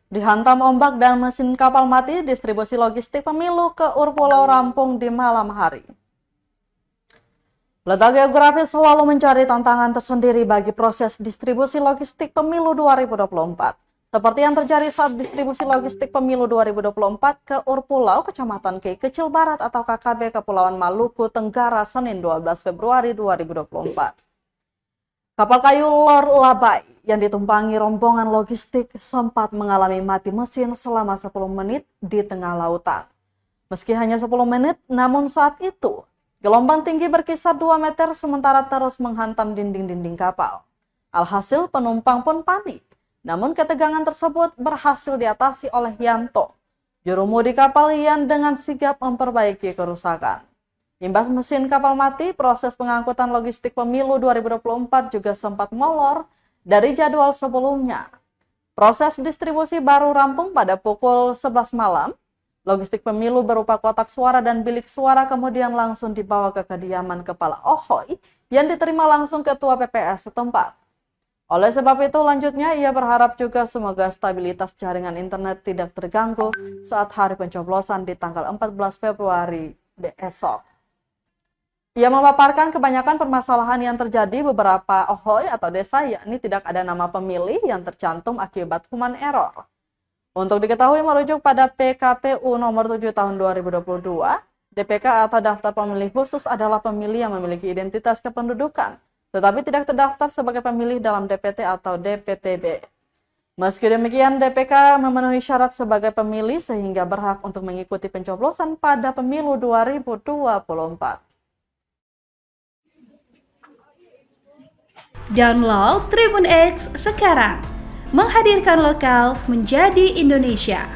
Dihantam ombak dan mesin kapal mati, distribusi logistik pemilu ke Pulau rampung di malam hari. Letak geografis selalu mencari tantangan tersendiri bagi proses distribusi logistik pemilu 2024. Seperti yang terjadi saat distribusi logistik pemilu 2024 ke Pulau, Kecamatan Kei Kecil Barat atau KKB Kepulauan Maluku Tenggara, Senin 12 Februari 2024. Kapal kayu Lor Labai yang ditumpangi rombongan logistik sempat mengalami mati mesin selama 10 menit di tengah lautan. Meski hanya 10 menit, namun saat itu gelombang tinggi berkisar 2 meter sementara terus menghantam dinding-dinding kapal. Alhasil penumpang pun panik, namun ketegangan tersebut berhasil diatasi oleh Yanto, jurumudi kapal yang dengan sigap memperbaiki kerusakan. Imbas mesin kapal mati, proses pengangkutan logistik pemilu 2024 juga sempat molor dari jadwal sebelumnya. Proses distribusi baru rampung pada pukul 11 malam. Logistik pemilu berupa kotak suara dan bilik suara kemudian langsung dibawa ke kediaman Kepala Ohoi yang diterima langsung Ketua PPS setempat. Oleh sebab itu, lanjutnya ia berharap juga semoga stabilitas jaringan internet tidak terganggu saat hari pencoblosan di tanggal 14 Februari esok. Ia memaparkan kebanyakan permasalahan yang terjadi beberapa ohoi atau desa, yakni tidak ada nama pemilih yang tercantum akibat human error. Untuk diketahui merujuk pada PKPU nomor 7 tahun 2022, DPK atau daftar pemilih khusus adalah pemilih yang memiliki identitas kependudukan, tetapi tidak terdaftar sebagai pemilih dalam DPT atau DPTB. Meski demikian, DPK memenuhi syarat sebagai pemilih sehingga berhak untuk mengikuti pencoblosan pada pemilu 2024. Download Tribun X sekarang, menghadirkan lokal menjadi Indonesia.